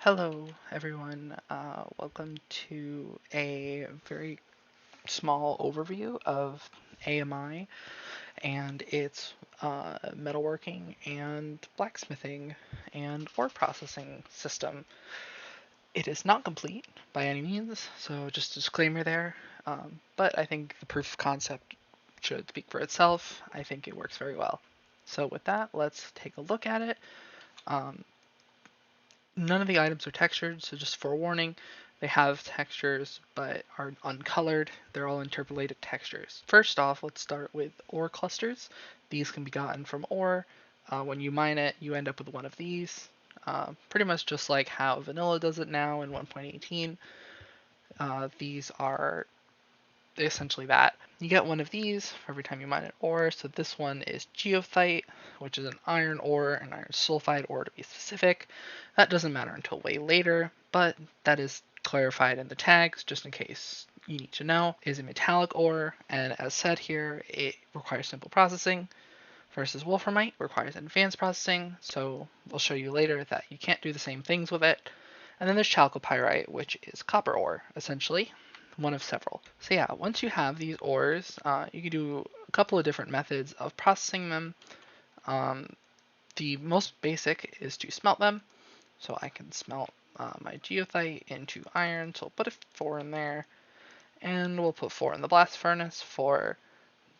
Hello, everyone. Welcome to a very small overview of AMI and its metalworking and blacksmithing and ore processing system. It is not complete by any means, so just a disclaimer there. But I think the proof of concept should speak for itself. I think it works very well. So with that, let's take a look at it. Um, None of the items are textured, so just forewarning, they have textures but are uncolored. They're all interpolated textures. First off, let's start with ore clusters. These can be gotten from ore. When you mine it, you end up with one of these. Pretty much just like how vanilla does it now in 1.18. These are essentially that. You get one of these for every time you mine an ore. So this one is geothite, which is an iron ore, an iron sulfide ore to be specific. That doesn't matter until way later, but that is clarified in the tags just in case you need to know. It is a metallic ore, and as said here, it requires simple processing versus wolframite requires advanced processing, so we'll show you later that you can't do the same things with it. And then there's chalcopyrite, which is copper ore, essentially, one of several. So yeah, once you have these ores, you can do a couple of different methods of processing them. The most basic is to smelt them. So I can smelt my geothite into iron, so I'll put a 4 in there, and we'll put 4 in the blast furnace for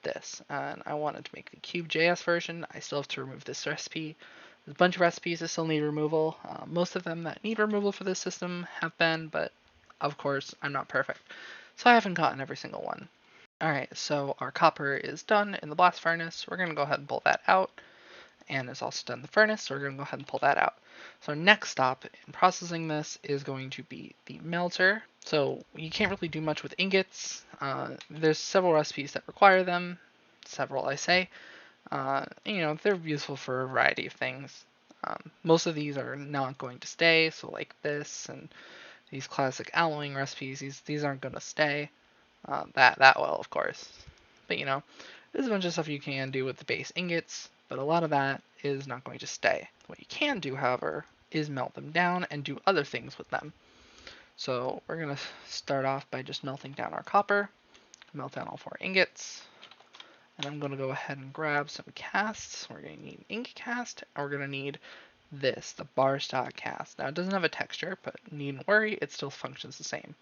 this. And I wanted to make the Cube.js version. I still have to remove this recipe. There's a bunch of recipes that still need removal. Most of them that need removal for this system have been, but of course, I'm not perfect. So I haven't gotten every single one. Alright, so our copper is done in the blast furnace. We're going to go ahead and pull that out. And it's also done in the furnace, so we're going to go ahead and pull that out. So our next stop in processing this is going to be the melter. So you can't really do much with ingots. There's several recipes that require them. Several, I say. They're useful for a variety of things. Most of these are not going to stay, so like this and these classic alloying recipes, these aren't going to stay that well, of course. But there's a bunch of stuff you can do with the base ingots, but a lot of that is not going to stay. What you can do, however, is melt them down and do other things with them. So we're going to start off by just melting down our copper, melt down all 4 ingots, and I'm going to go ahead and grab some casts. We're going to need an ink cast, and we're going to need this, the bar stock cast. Now it doesn't have a texture, but needn't worry, it still functions the same.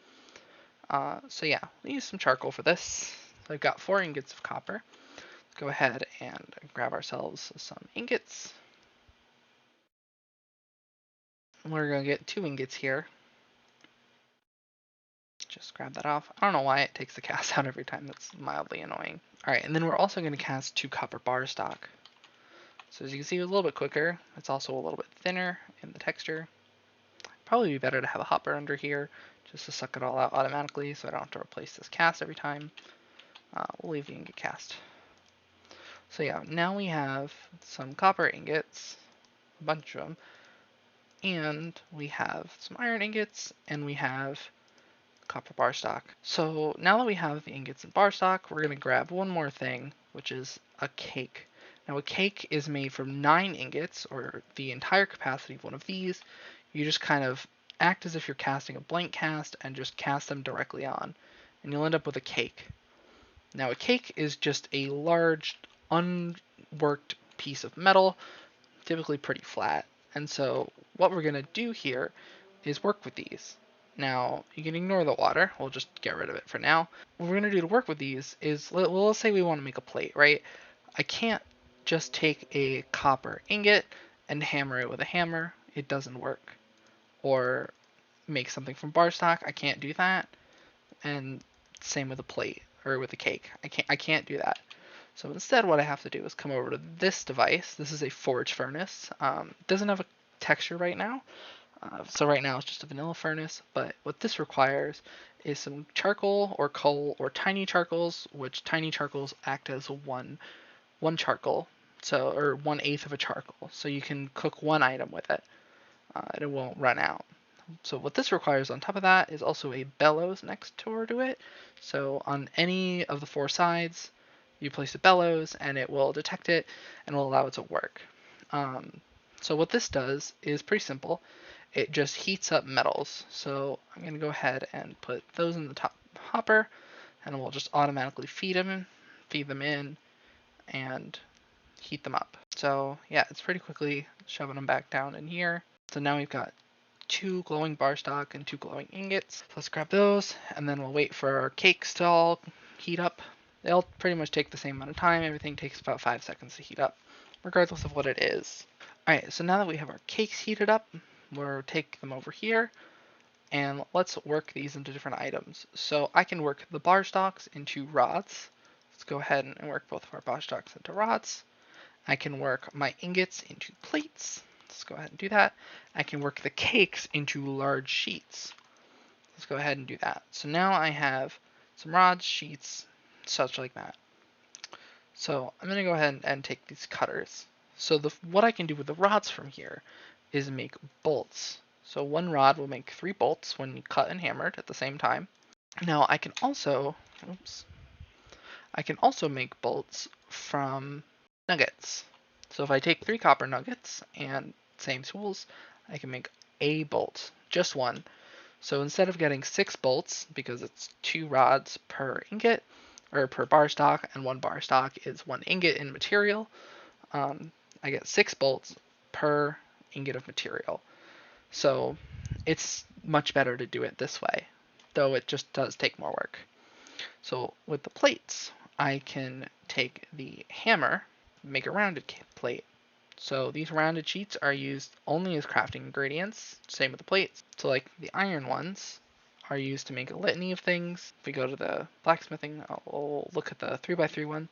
So yeah, we'll use some charcoal for this. So I've got 4 ingots of copper. Let's go ahead and grab ourselves some ingots. We're going to get 2 ingots here. Just grab that off. I don't know why it takes the cast out every time. That's mildly annoying. Alright, and then we're also going to cast 2 copper bar stock. So as you can see, it's a little bit quicker. It's also a little bit thinner in the texture. Probably be better to have a hopper under here just to suck it all out automatically so I don't have to replace this cast every time. We'll leave the ingot cast. So yeah, now we have some copper ingots, a bunch of them, and we have some iron ingots, and we have copper bar stock. So now that we have the ingots and bar stock, we're going to grab one more thing, which is a cake. Now a cake is made from 9 ingots, or the entire capacity of one of these. You just kind of act as if you're casting a blank cast and just cast them directly on, and you'll end up with a cake. Now a cake is just a large, unworked piece of metal, typically pretty flat. And so what we're going to do here is work with these. Now, you can ignore the water. We'll just get rid of it for now. What we're going to do to work with these is, let's say we want to make a plate, right? I can't just take a copper ingot and hammer it with a hammer. It doesn't work. Or make something from bar stock. I can't do that. And same with a plate or with a cake. I can't do that. So instead what I have to do is come over to this device. This is a forge furnace. It doesn't have a texture right now. So right now it's just a vanilla furnace, but what this requires is some charcoal or coal or tiny charcoals, which tiny charcoals act as one charcoal, so or 1/8 of a charcoal. So you can cook one item with it, and it won't run out. So what this requires on top of that is also a bellows next door to it. So on any of the 4 sides, you place a bellows and it will detect it and will allow it to work. So what this does is pretty simple. it just heats up metals. So I'm going to go ahead and put those in the top hopper, and we'll just automatically feed them in, and heat them up. So yeah, it's pretty quickly shoving them back down in here. So now we've got 2 glowing bar stock and 2 glowing ingots. So let's grab those, and then we'll wait for our cakes to all heat up. They'll pretty much take the same amount of time. Everything takes about 5 seconds to heat up, regardless of what it is. Alright, so now that we have our cakes heated up, we'll take them over here, and let's work these into different items. So I can work the bar stocks into rods. Let's go ahead and work both of our bar stocks into rods. I can work my ingots into plates. Let's go ahead and do that. I can work the cakes into large sheets. Let's go ahead and do that. So now I have some rods, sheets, such like that. So I'm going to go ahead and take these cutters. So what I can do with the rods from here is make bolts. So 1 rod will make 3 bolts when cut and hammered at the same time. Now I can also, make bolts from nuggets. So if I take 3 copper nuggets and same tools, I can make a bolt, just 1. So instead of getting 6 bolts, because it's 2 rods per ingot, or per bar stock, and 1 bar stock is 1 ingot in material, I get 6 bolts per ingot of material. So it's much better to do it this way, though it just does take more work. So with the plates, I can take the hammer, make a rounded plate. So these rounded sheets are used only as crafting ingredients, same with the plates. So like the iron ones are used to make a litany of things. If we go to the blacksmithing, we'll look at the 3x3 one.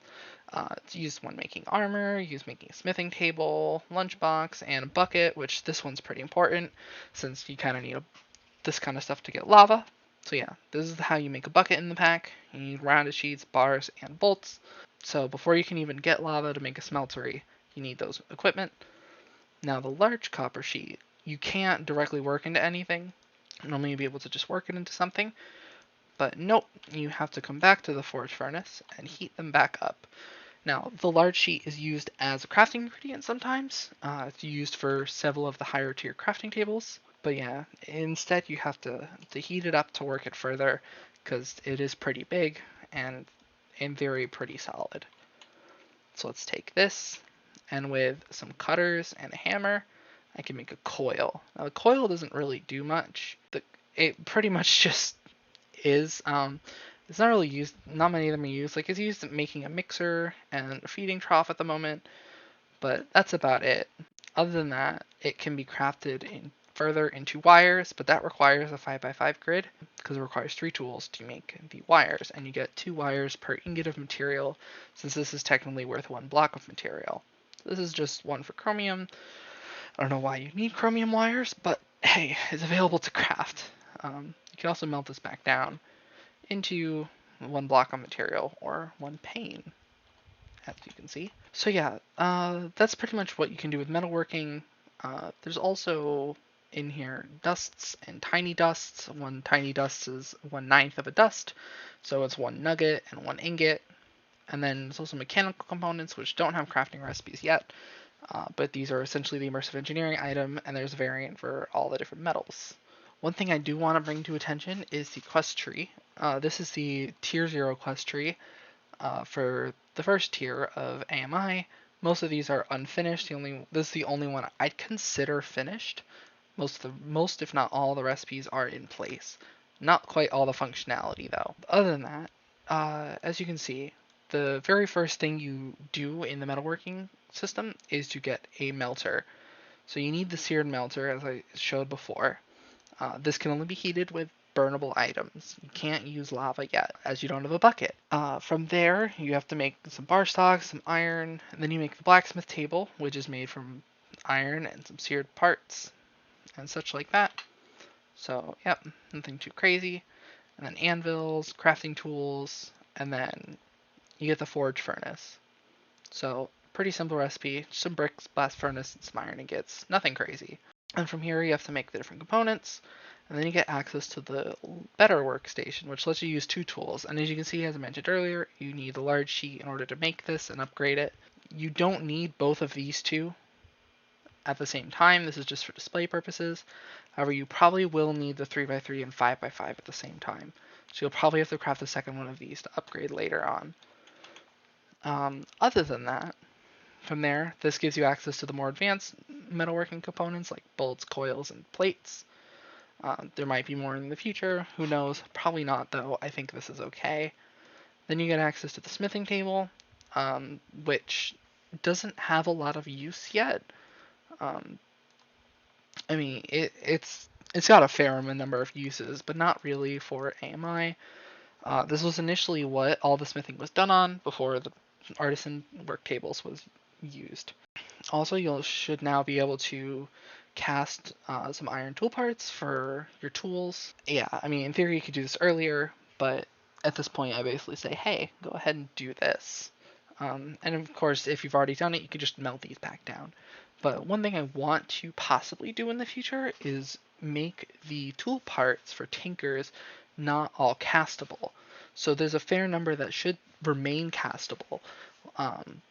It's used when making armor, used making a smithing table, lunchbox, and a bucket, which this one's pretty important since you kind of need this kind of stuff to get lava. So yeah, this is how you make a bucket in the pack. You need rounded sheets, bars, and bolts. So before you can even get lava to make a smeltery, you need those equipment. Now the large copper sheet, you can't directly work into anything. Normally you'd be able to just work it into something, but nope, you have to come back to the forge furnace and heat them back up. Now, the large sheet is used as a crafting ingredient sometimes. It's used for several of the higher tier crafting tables. But yeah, instead you have to heat it up to work it further, because it is pretty big and very pretty solid. So let's take this, and with some cutters and a hammer, I can make a coil. Now the coil doesn't really do much. It pretty much just is. It's not really used. Not many of them are used. Like it's used in making a mixer and a feeding trough at the moment, but that's about it. Other than that, it can be crafted further into wires, but that requires a 5x5 grid because it requires 3 tools to make the wires, and you get 2 wires per ingot of material, since this is technically worth 1 block of material. This is just 1 for chromium. I don't know why you need chromium wires, but hey, it's available to craft. You can also melt this back down into 1 block of material or 1 pane, as you can see. So yeah, that's pretty much what you can do with metalworking. There's also in here dusts and tiny dusts. 1 tiny dust is 1/9 of a dust, so it's 1 nugget and 1 ingot. And then there's also mechanical components, which don't have crafting recipes yet, but these are essentially the immersive engineering item, and there's a variant for all the different metals. One thing I do want to bring to attention is the quest tree. This is the tier 0 quest tree for the first tier of AMI. Most of these are unfinished. This is the only one I'd consider finished. Most, if not all, the recipes are in place. Not quite all the functionality though. Other than that, as you can see, the very first thing you do in the metalworking system is to get a melter. So you need the seared melter, as I showed before. This can only be heated with burnable items. You can't use lava yet, as you don't have a bucket. From there, you have to make some bar stocks, some iron, and then you make the blacksmith table, which is made from iron and some seared parts, and such like that. So, yep, nothing too crazy. And then anvils, crafting tools, and then you get the forge furnace. So, pretty simple recipe, some bricks, blast furnace, and some iron ingots. Nothing crazy. And from here you have to make the different components, and then you get access to the better workstation, which lets you use 2 tools. And as you can see, as I mentioned earlier, you need a large sheet in order to make this and upgrade it. You don't need both of these 2 at the same time. This is just for display purposes. However, you probably will need the 3x3 and 5x5 at the same time. So you'll probably have to craft the second one of these to upgrade later on. Other than that, from there, this gives you access to the more advanced metalworking components like bolts, coils, and plates. There might be more in the future, who knows? Probably not, though. I think this is okay. Then you get access to the smithing table, which doesn't have a lot of use yet. Um, I mean, it's got a fair number of uses, but not really for AMI. This was initially what all the smithing was done on before the artisan work tables was used. Also, you should now be able to cast some iron tool parts for your tools. Yeah, I mean, in theory, you could do this earlier, but at this point, I basically say, hey, go ahead and do this. And of course, if you've already done it, you could just melt these back down. But one thing I want to possibly do in the future is make the tool parts for tinkers not all castable. So there's a fair number that should remain castable,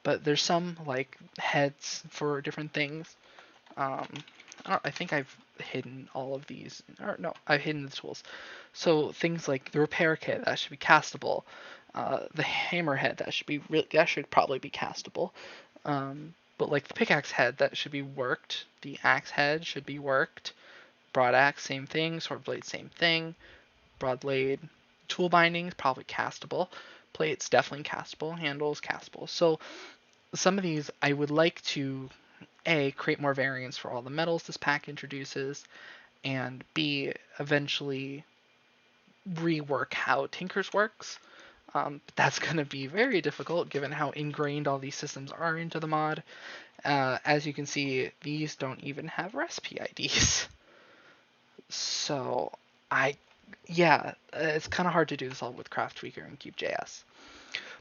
but there's some like heads for different things. I think I've hidden all of these. Or no, I've hidden the tools. So things like the repair kit that should be castable, the hammer head that should probably be castable. But like the pickaxe head that should be worked, the axe head should be worked. Broad axe, same thing. Sword blade, same thing. Broad blade, tool bindings probably castable. Plates definitely castable. Handles castable. So some of these I would like to A, create more variants for all the metals this pack introduces, and B, eventually rework how Tinkers works. But that's going to be very difficult given how ingrained all these systems are into the mod. As you can see, these don't even have recipe IDs. So, it's kind of hard to do this all with Craft Tweaker and Cube.js.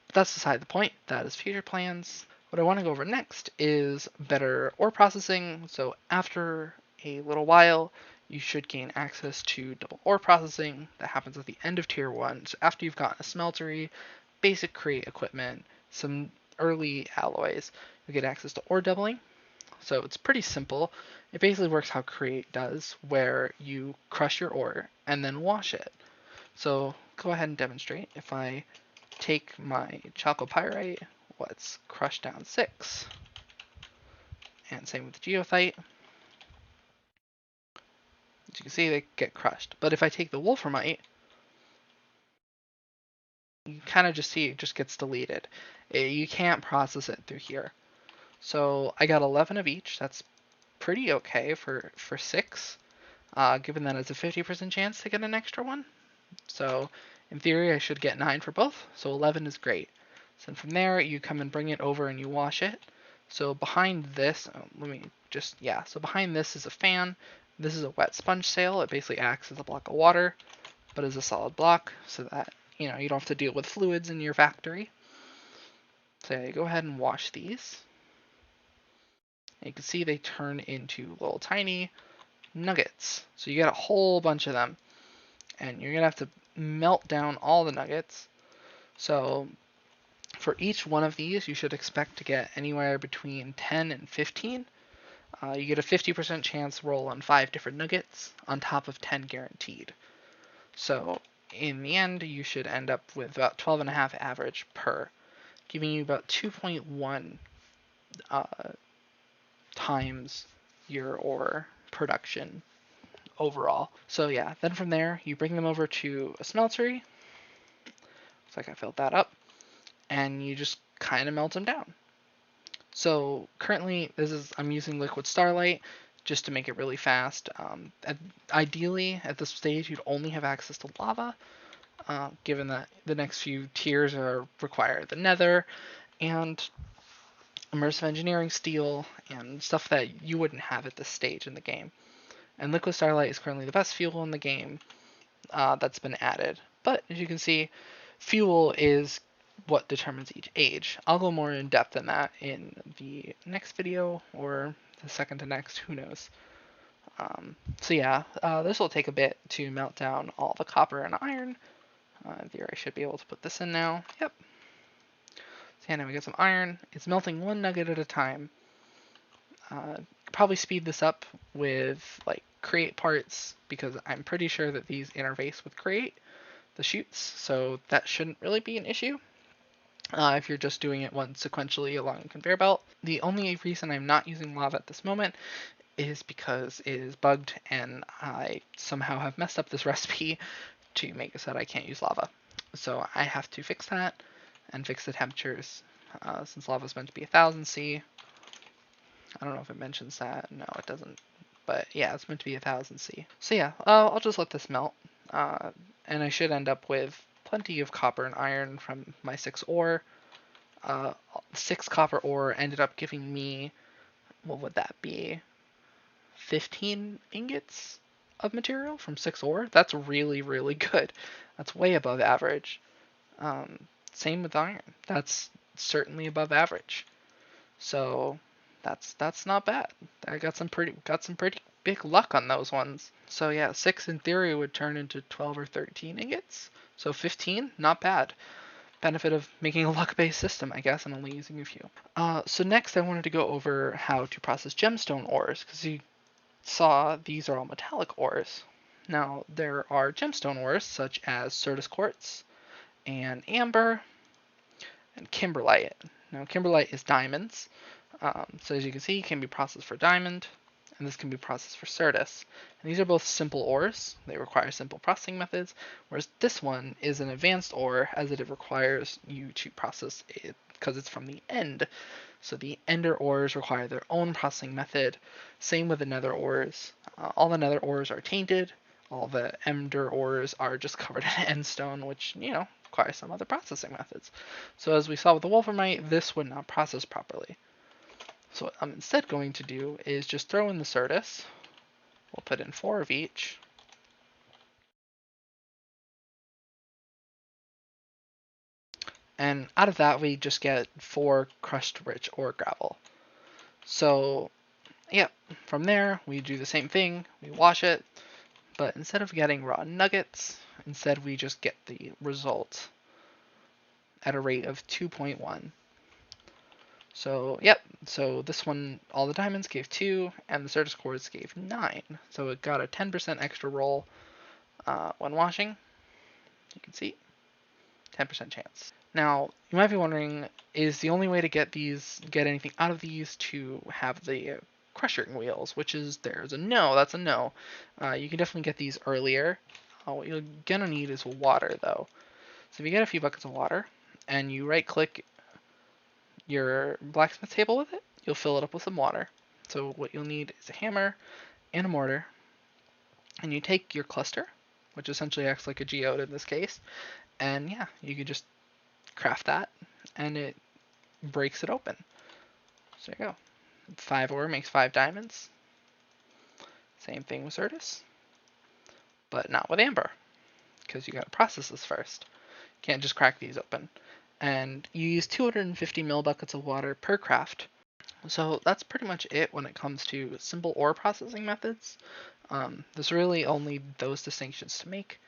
But that's beside the point. That is future plans. What I want to go over next is better ore processing. So after a little while, you should gain access to double ore processing. That happens at the end of Tier 1. So after you've gotten a smeltery, basic crate equipment, some early alloys, you get access to ore doubling. So it's pretty simple. It basically works how Create does, where you crush your ore and then wash it. So go ahead and demonstrate. If I take my chalcopyrite, let's crush down 6. And same with the geothite. As you can see, they get crushed. But if I take the wolframite, you kind of just see it just gets deleted. You can't process it through here. So I got 11 of each. That's pretty okay for 6, given that it's a 50% chance to get an extra one. So in theory, I should get 9 for both. So 11 is great. So from there, you come and bring it over and you wash it. So behind this, so behind this is a fan. This is a wet sponge sail. It basically acts as a block of water, but as a solid block so that, you don't have to deal with fluids in your factory. So yeah, you go ahead and wash these. And you can see they turn into little tiny nuggets. So you get a whole bunch of them. And you're going to have to melt down all the nuggets. So for each one of these, you should expect to get anywhere between 10 and 15. You get a 50% chance roll on 5 different nuggets on top of 10 guaranteed. So in the end, you should end up with about 12.5 average per, giving you about 2.1 times your ore production overall. So yeah, then from there, you bring them over to a smeltery. Looks like I filled that up. And you just kind of melt them down. So currently, I'm using liquid starlight just to make it really fast. Ideally, at this stage, you'd only have access to lava, given that the next few tiers require the nether and immersive engineering steel and stuff that you wouldn't have at this stage in the game. And liquid starlight is currently the best fuel in the game that's been added. But as you can see, fuel is what determines each age. I'll go more in depth in that in the next video or the second to next, who knows. This will take a bit to melt down all the copper and iron. There, I should be able to put this in now. Yep. So yeah, now we got some iron. It's melting one nugget at a time. Probably speed this up with like create parts because I'm pretty sure that these interface with create, the chutes, so that shouldn't really be an issue if you're just doing it one sequentially along a conveyor belt. The only reason I'm not using lava at this moment is because it is bugged and I somehow have messed up this recipe to make it so that I can't use lava. So I have to fix that and fix the temperatures since lava is meant to be 1000 C. I don't know if it mentions that. No, it doesn't. But yeah, it's meant to be 1000 C. So yeah, I'll just let this melt. And I should end up with plenty of copper and iron from my 6 ore. 6 copper ore ended up giving me, what would that be? 15 ingots of material from 6 ore? That's really, really good. That's way above average. Same with iron. That's certainly above average. So that's not bad. I got some pretty big luck on those ones. So yeah, 6 in theory would turn into 12 or 13 ingots. So 15, not bad. Benefit of making a luck-based system, I guess, and only using a few. So next I wanted to go over how to process gemstone ores, because you saw these are all metallic ores. Now there are gemstone ores such as Certus quartz and amber and kimberlite. Now kimberlite is diamonds. So as you can see, it can be processed for diamond, and this can be processed for Certus. And these are both simple ores. They require simple processing methods, whereas this one is an advanced ore, as it requires you to process it because it's from the end. So the ender ores require their own processing method. Same with the nether ores. All the nether ores are tainted. All the ender ores are just covered in endstone, which, requires some other processing methods. So as we saw with the wolframite, this would not process properly. So what I'm instead going to do is just throw in the Certus. We'll put in 4 of each. And out of that, we just get 4 crushed rich ore gravel. So, yeah, from there, we do the same thing. We wash it, but instead of getting raw nuggets, instead we just get the result at a rate of 2.1. So, yep, so this one, all the diamonds gave 2, and the Certus quartz gave 9. So it got a 10% extra roll when washing. You can see, 10% chance. Now, you might be wondering, is the only way to get anything out of these to have the crushing wheels, which is, there's a no, that's a no. You can definitely get these earlier. What you're gonna need is water, though. So if you get a few buckets of water, and you right-click your blacksmith table with it, you'll fill it up with some water. So what you'll need is a hammer and a mortar, and you take your cluster, which essentially acts like a geode in this case, and yeah, you can just craft that, and it breaks it open. So there you go. 5 ore makes 5 diamonds. Same thing with Certus, but not with amber, because you gotta process this first. You can't just crack these open. And you use 250 millibuckets of water per craft. So that's pretty much it when it comes to simple ore processing methods. There's really only those distinctions to make.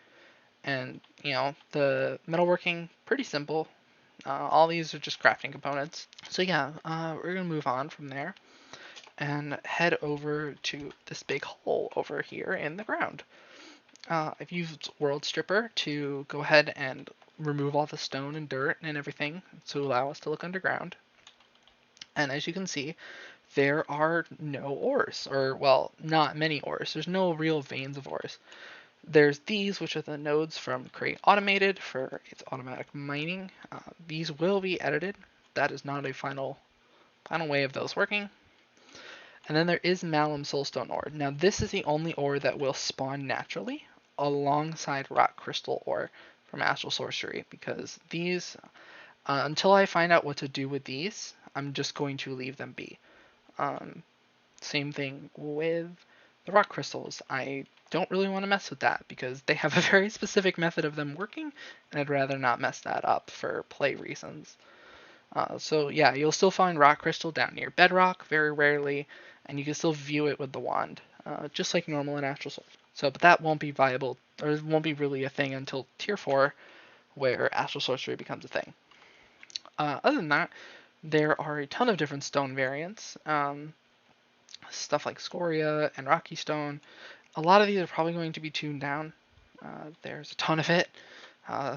And, the metalworking, pretty simple. All these are just crafting components. So yeah, we're going to move on from there and head over to this big hole over here in the ground. I've used World Stripper to go ahead and remove all the stone and dirt and everything to allow us to look underground. And as you can see, there are no ores, or, well, not many ores. There's no real veins of ores. There's these, which are the nodes from Create Automated for its automatic mining. These will be edited. That is not a final way of those working. And then there is Malum Soulstone ore. Now this is the only ore that will spawn naturally alongside rock crystal ore from Astral Sorcery, because these, until I find out what to do with these, I'm just going to leave them be. Same thing with the rock crystals. I don't really want to mess with that because they have a very specific method of them working, and I'd rather not mess that up for play reasons. So yeah, you'll still find rock crystal down near bedrock very rarely, and you can still view it with the wand, just like normal in Astral Sorcery. So, but that won't be viable, or it won't be really a thing until Tier 4, where Astral Sorcery becomes a thing. Other than that, there are a ton of different stone variants. Stuff like scoria and rocky stone. A lot of these are probably going to be tuned down. There's a ton of it. Uh,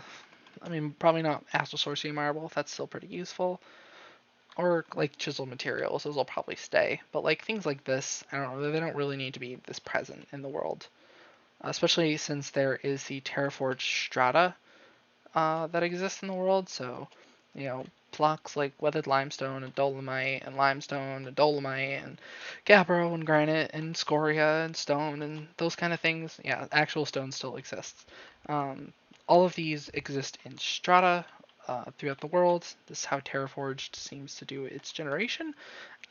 I mean, probably not astral sorcery marble. That's still pretty useful. Or like chiseled materials, those will probably stay. But like things like this, I don't know, they don't really need to be this present in the world. Especially since there is the terraforged strata that exists in the world. So, you know, blocks like weathered limestone and dolomite and limestone and dolomite and gabbro and granite and scoria and stone and those kind of things. Yeah, actual stone still exists. All of these exist in strata throughout the world. This is how Terraforged seems to do its generation.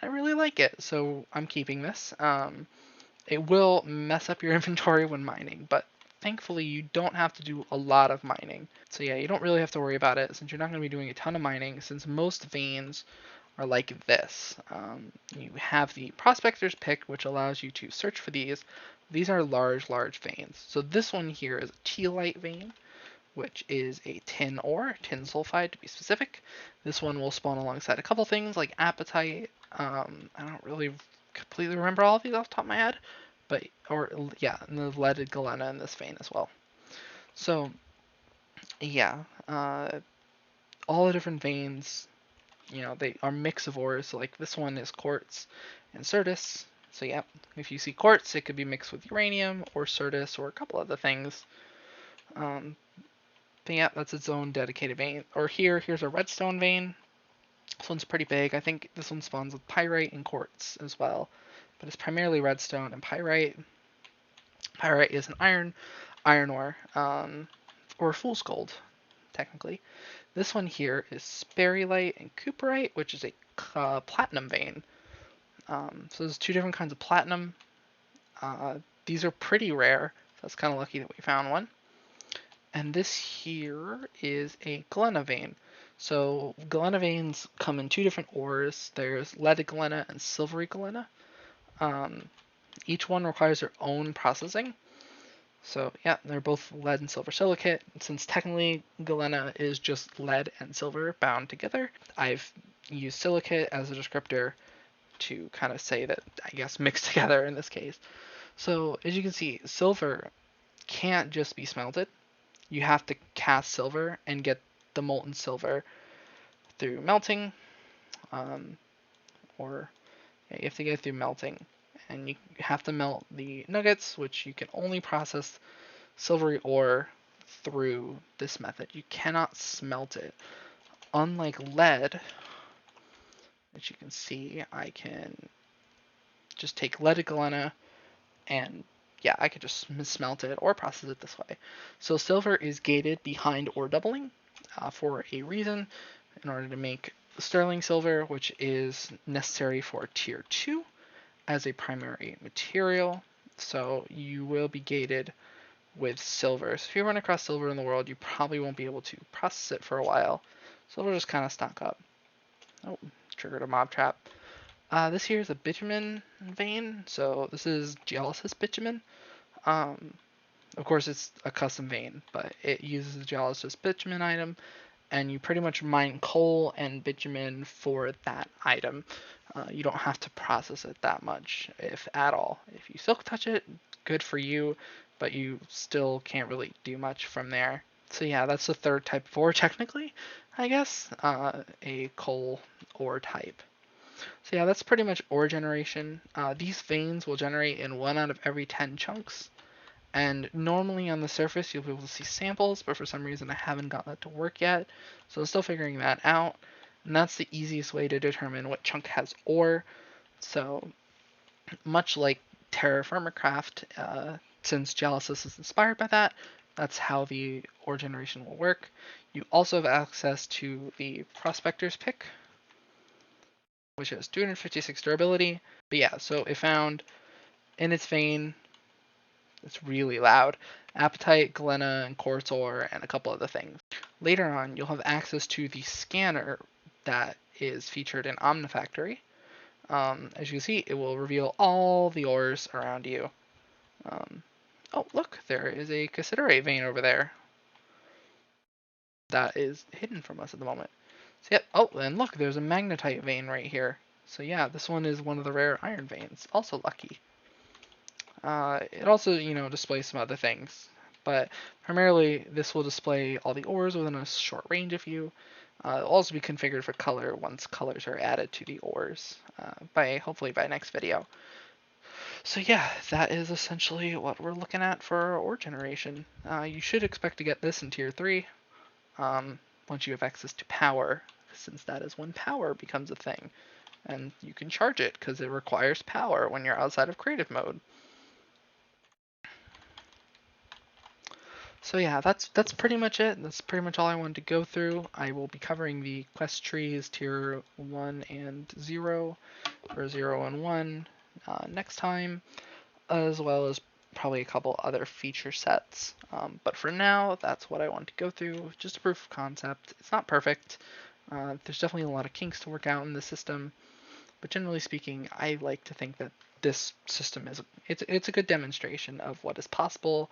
I really like it, so I'm keeping this. It will mess up your inventory when mining, but thankfully you don't have to do a lot of mining. So yeah, you don't really have to worry about it since you're not going to be doing a ton of mining, since most veins are like this. You have the prospector's pick, which allows you to search for these. These are large veins. So this one here is a tealite vein, which is a tin ore, tin sulfide to be specific. This one will spawn alongside a couple things like apatite. I don't really completely remember all of these off the top of my head, but and the leaded galena in this vein as well. So yeah, all the different veins, you know, they are mix of ores. So like this one is quartz and certus. So yeah, if you see quartz, it could be mixed with uranium or certus or a couple other things. But yeah, that's its own dedicated vein. Or here's a redstone vein. This one's pretty big. I think this one spawns with pyrite and quartz as well. But it's primarily redstone and pyrite. Pyrite is an iron ore, or fool's gold, technically. This one here is sperrylite and cooperite, which is a platinum vein. So there's two different kinds of platinum. These are pretty rare, so it's kind of lucky that we found one. And this here is a galena vein. So galena veins come in two different ores. There's leaded galena and silvery galena. Each one requires their own processing. So yeah, they're both lead and silver silicate. Since technically galena is just lead and silver bound together, I've used silicate as a descriptor to kind of say that, I guess, mixed together in this case. So as you can see, silver can't just be smelted. You have to cast silver and get the molten silver through melting, or you have to get it through melting, and you have to melt the nuggets, which you can only process silvery ore through this method. You cannot smelt it. Unlike lead, as you can see, I can just take leaded galena and yeah, I could just smelt it or process it this way. So silver is gated behind ore doubling for a reason, in order to make sterling silver, which is necessary for tier 2 as a primary material. So you will be gated with silver. So if you run across silver in the world, you probably won't be able to process it for a while. So it'll just kind of stock up. Oh, triggered a mob trap. This here is a bitumen vein, so this is Geolysis bitumen. Of course, it's a custom vein, but it uses the Geolysis bitumen item, and you pretty much mine coal and bitumen for that item. You don't have to process it that much, if at all. If you silk touch it, good for you, but you still can't really do much from there. So yeah, that's the third type of ore, technically, I guess, a coal ore type. So yeah, that's pretty much ore generation. These veins will generate in 1 out of every 10 chunks. And normally on the surface you'll be able to see samples, but for some reason I haven't got that to work yet. So I'm still figuring that out. And that's the easiest way to determine what chunk has ore. So much like Terraformercraft, since Geolysis is inspired by that, that's how the ore generation will work. You also have access to the Prospector's Pick, which has 256 durability. But yeah, so it found in its vein, it's really loud, apatite, galena, and quartz ore, and a couple other things. Later on, you'll have access to the scanner that is featured in Omnifactory. As you can see, it will reveal all the ores around you. Oh, look, there is a cassiterite vein over there that is hidden from us at the moment. So, yep. Oh, and look, there's a magnetite vein right here. So yeah, this one is one of the rare iron veins. Also lucky. It also, displays some other things, but primarily this will display all the ores within a short range of you. It'll also be configured for color once colors are added to the ores, hopefully by next video. So yeah, that is essentially what we're looking at for ore generation. You should expect to get this in Tier 3 once you have access to power, since that is when power becomes a thing. And you can charge it because it requires power when you're outside of creative mode. So yeah, that's pretty much it. That's pretty much all I wanted to go through. I will be covering the quest trees tier 1 and 0 for 0 and 1 next time, as well as probably a couple other feature sets. But for now, that's what I want to go through. Just a proof of concept. It's not perfect. There's definitely a lot of kinks to work out in the system, but generally speaking, I like to think that this system it's a good demonstration of what is possible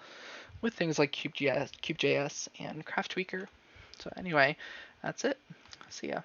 with things like CubeJS and CraftTweaker. So anyway, that's it. See ya.